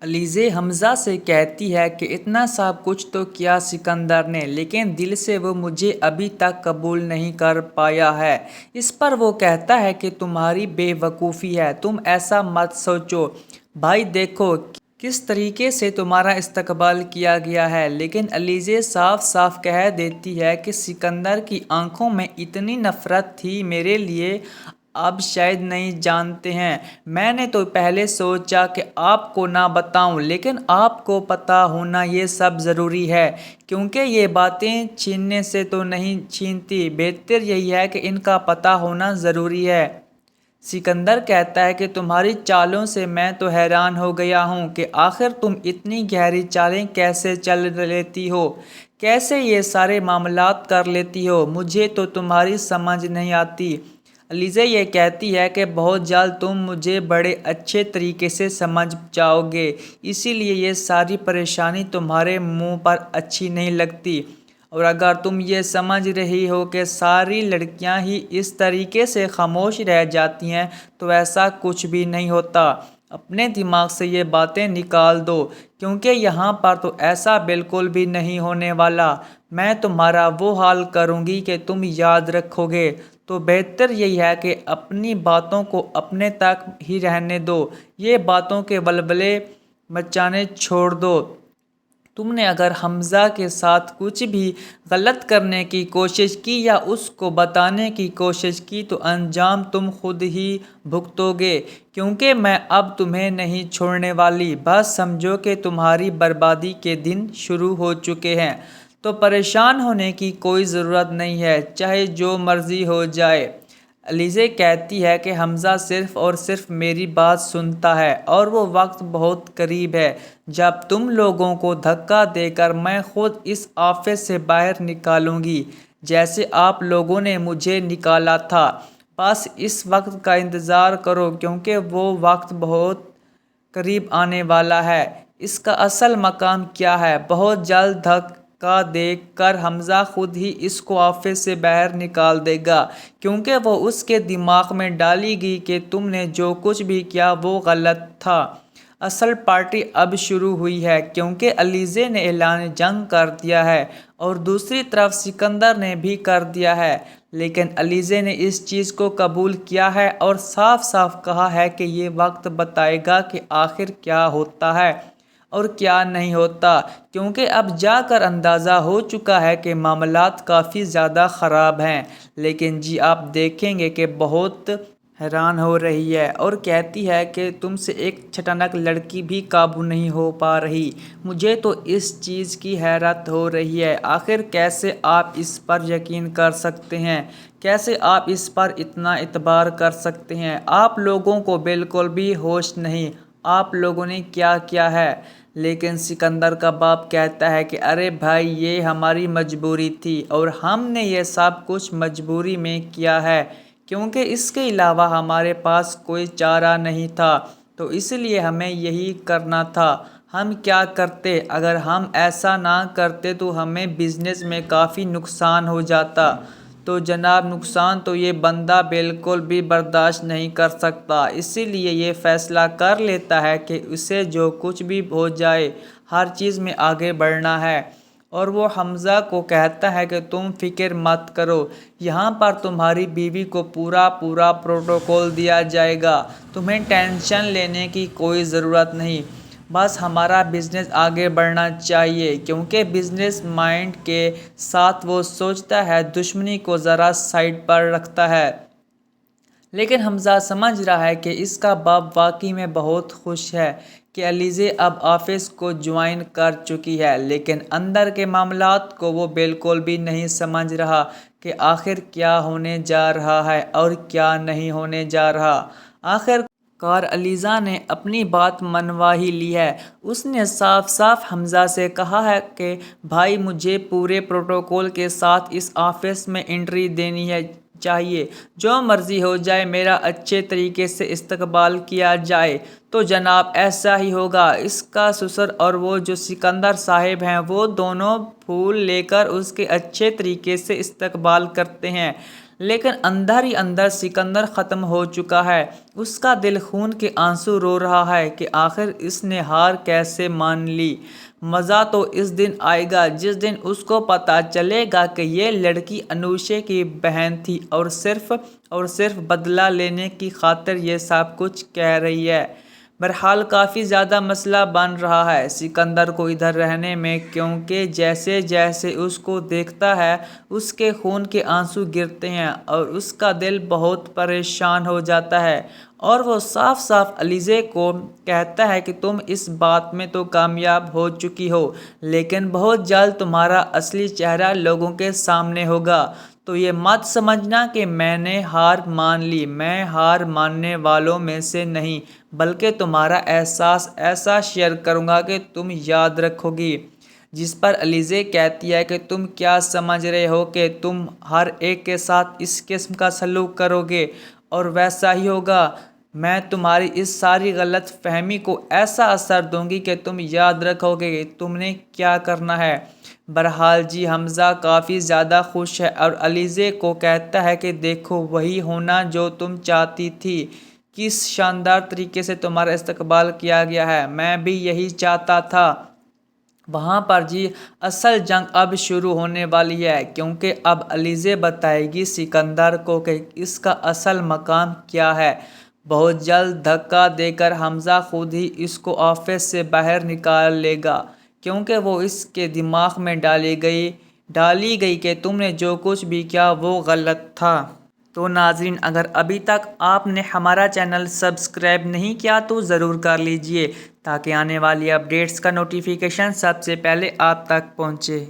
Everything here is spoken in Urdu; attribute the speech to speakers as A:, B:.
A: علیزے حمزہ سے کہتی ہے کہ اتنا سب کچھ تو کیا سکندر نے، لیکن دل سے وہ مجھے ابھی تک قبول نہیں کر پایا ہے۔ اس پر وہ کہتا ہے کہ تمہاری بے وقوفی ہے، تم ایسا مت سوچو بھائی، دیکھو کس طریقے سے تمہارا استقبال کیا گیا ہے۔ لیکن علیزے صاف صاف کہہ دیتی ہے کہ سکندر کی آنکھوں میں اتنی نفرت تھی میرے لیے، آپ شاید نہیں جانتے ہیں۔ میں نے تو پہلے سوچا کہ آپ کو نہ بتاؤں، لیکن آپ کو پتہ ہونا یہ سب ضروری ہے، کیونکہ یہ باتیں چھیننے سے تو نہیں چھینتی، بہتر یہی ہے کہ ان کا پتہ ہونا ضروری ہے۔ سکندر کہتا ہے کہ تمہاری چالوں سے میں تو حیران ہو گیا ہوں کہ آخر تم اتنی گہری چالیں کیسے چل لیتی ہو، کیسے یہ سارے معاملات کر لیتی ہو، مجھے تو تمہاری سمجھ نہیں آتی۔ علیزے یہ کہتی ہے کہ بہت جلد تم مجھے بڑے اچھے طریقے سے سمجھ جاؤ گے، اسی لیے یہ ساری پریشانی تمہارے منہ پر اچھی نہیں لگتی، اور اگر تم یہ سمجھ رہی ہو کہ ساری لڑکیاں ہی اس طریقے سے خاموش رہ جاتی ہیں تو ایسا کچھ بھی نہیں ہوتا۔ اپنے دماغ سے یہ باتیں نکال دو، کیونکہ یہاں پر تو ایسا بالکل بھی نہیں ہونے والا۔ میں تمہارا وہ حال کروں گی کہ تم یاد رکھو گے، تو بہتر یہی ہے کہ اپنی باتوں کو اپنے تک ہی رہنے دو، یہ باتوں کے ولولے مچانے چھوڑ دو۔ تم نے اگر حمزہ کے ساتھ کچھ بھی غلط کرنے کی کوشش کی یا اس کو بتانے کی کوشش کی تو انجام تم خود ہی بھگتو گے، کیونکہ میں اب تمہیں نہیں چھوڑنے والی۔ بس سمجھو کہ تمہاری بربادی کے دن شروع ہو چکے ہیں، تو پریشان ہونے کی کوئی ضرورت نہیں ہے، چاہے جو مرضی ہو جائے۔ علیزے کہتی ہے کہ حمزہ صرف اور صرف میری بات سنتا ہے، اور وہ وقت بہت قریب ہے جب تم لوگوں کو دھکا دے کر میں خود اس آفس سے باہر نکالوں گی، جیسے آپ لوگوں نے مجھے نکالا تھا۔ بس اس وقت کا انتظار کرو، کیونکہ وہ وقت بہت قریب آنے والا ہے۔ اس کا اصل مقام کیا ہے؟ بہت جلد دھکا دے کر حمزہ خود ہی اس کو آفس سے باہر نکال دے گا، کیونکہ وہ اس کے دماغ میں ڈالے گی کہ تم نے جو کچھ بھی کیا وہ غلط تھا۔ اصل پارٹی اب شروع ہوئی ہے، کیونکہ علیزے نے اعلان جنگ کر دیا ہے اور دوسری طرف سکندر نے بھی کر دیا ہے، لیکن علیزے نے اس چیز کو قبول کیا ہے اور صاف صاف کہا ہے کہ یہ وقت بتائے گا کہ آخر کیا ہوتا ہے اور کیا نہیں ہوتا، کیونکہ اب جا کر اندازہ ہو چکا ہے کہ معاملات کافی زیادہ خراب ہیں۔ لیکن جی آپ دیکھیں گے کہ بہت حیران ہو رہی ہے اور کہتی ہے کہ تم سے ایک چھٹانک لڑکی بھی قابو نہیں ہو پا رہی۔ مجھے تو اس چیز کی حیرت ہو رہی ہے، آخر کیسے آپ اس پر یقین کر سکتے ہیں، کیسے آپ اس پر اتنا اعتبار کر سکتے ہیں؟ آپ لوگوں کو بالکل بھی ہوش نہیں، آپ لوگوں نے کیا کیا ہے؟ لیکن سکندر کا باپ کہتا ہے کہ ارے بھائی، یہ ہماری مجبوری تھی اور ہم نے یہ سب کچھ مجبوری میں کیا ہے، کیونکہ اس کے علاوہ ہمارے پاس کوئی چارہ نہیں تھا، تو اس لیے ہمیں یہی کرنا تھا۔ ہم کیا کرتے؟ اگر ہم ایسا نہ کرتے تو ہمیں بزنس میں کافی نقصان ہو جاتا۔ تو جناب نقصان تو یہ بندہ بالکل بھی برداشت نہیں کر سکتا، اسی لیے یہ فیصلہ کر لیتا ہے کہ اسے جو کچھ بھی ہو جائے ہر چیز میں آگے بڑھنا ہے، اور وہ حمزہ کو کہتا ہے کہ تم فکر مت کرو، یہاں پر تمہاری بیوی کو پورا پروٹوکول دیا جائے گا، تمہیں ٹینشن لینے کی کوئی ضرورت نہیں، بس ہمارا بزنس آگے بڑھنا چاہیے، کیونکہ بزنس مائنڈ کے ساتھ وہ سوچتا ہے، دشمنی کو ذرا سائڈ پر رکھتا ہے۔ لیکن حمزہ سمجھ رہا ہے کہ اس کا باپ واقعی میں بہت خوش ہے کہ علیزے اب آفس کو جوائن کر چکی ہے، لیکن اندر کے معاملات کو وہ بالکل بھی نہیں سمجھ رہا کہ آخر کیا ہونے جا رہا ہے اور کیا نہیں ہونے جا رہا۔ آخر کار علیزہ نے اپنی بات منوا ہی لی ہے، اس نے صاف صاف حمزہ سے کہا ہے کہ بھائی مجھے پورے پروٹوکول کے ساتھ اس آفس میں انٹری دینی ہے، چاہیے جو مرضی ہو جائے، میرا اچھے طریقے سے استقبال کیا جائے۔ تو جناب ایسا ہی ہوگا۔ اس کا سسر اور وہ جو سکندر صاحب ہیں، وہ دونوں پھول لے کر اس کے اچھے طریقے سے استقبال کرتے ہیں، لیکن اندر ہی اندر سکندر ختم ہو چکا ہے۔ اس کا دل خون کے آنسو رو رہا ہے کہ آخر اس نے ہار کیسے مان لی۔ مزہ تو اس دن آئے گا جس دن اس کو پتہ چلے گا کہ یہ لڑکی انوشے کی بہن تھی اور صرف بدلہ لینے کی خاطر یہ سب کچھ کہہ رہی ہے۔ بہرحال کافی زیادہ مسئلہ بن رہا ہے سکندر کو ادھر رہنے میں، کیونکہ جیسے جیسے اس کو دیکھتا ہے اس کے خون کے آنسو گرتے ہیں اور اس کا دل بہت پریشان ہو جاتا ہے، اور وہ صاف صاف علیزے کو کہتا ہے کہ تم اس بات میں تو کامیاب ہو چکی ہو، لیکن بہت جلد تمہارا اصلی چہرہ لوگوں کے سامنے ہوگا، تو یہ مت سمجھنا کہ میں نے ہار مان لی۔ میں ہار ماننے والوں میں سے نہیں، بلکہ تمہارا احساس ایسا شیئر کروں گا کہ تم یاد رکھو گی۔ جس پر علیزے کہتی ہے کہ تم کیا سمجھ رہے ہو کہ تم ہر ایک کے ساتھ اس قسم کا سلوک کرو گے اور ویسا ہی ہوگا؟ میں تمہاری اس ساری غلط فہمی کو ایسا اثر دوں گی کہ تم یاد رکھو گے کہ تم نے کیا کرنا ہے۔ بہرحال جی حمزہ کافی زیادہ خوش ہے اور علیزے کو کہتا ہے کہ دیکھو وہی ہونا جو تم چاہتی تھی، کس شاندار طریقے سے تمہارا استقبال کیا گیا ہے، میں بھی یہی چاہتا تھا۔ وہاں پر جی اصل جنگ اب شروع ہونے والی ہے، کیونکہ اب علیزے بتائے گی سکندر کو کہ اس کا اصل مقام کیا ہے۔ بہت جلد دھکا دے کر حمزہ خود ہی اس کو آفس سے باہر نکال لے گا، کیونکہ وہ اس کے دماغ میں ڈالی گئی کہ تم نے جو کچھ بھی کیا وہ غلط تھا۔ تو ناظرین اگر ابھی تک آپ نے ہمارا چینل سبسکرائب نہیں کیا تو ضرور کر لیجئے، تاکہ آنے والی اپڈیٹس کا نوٹیفیکیشن سب سے پہلے آپ تک پہنچے۔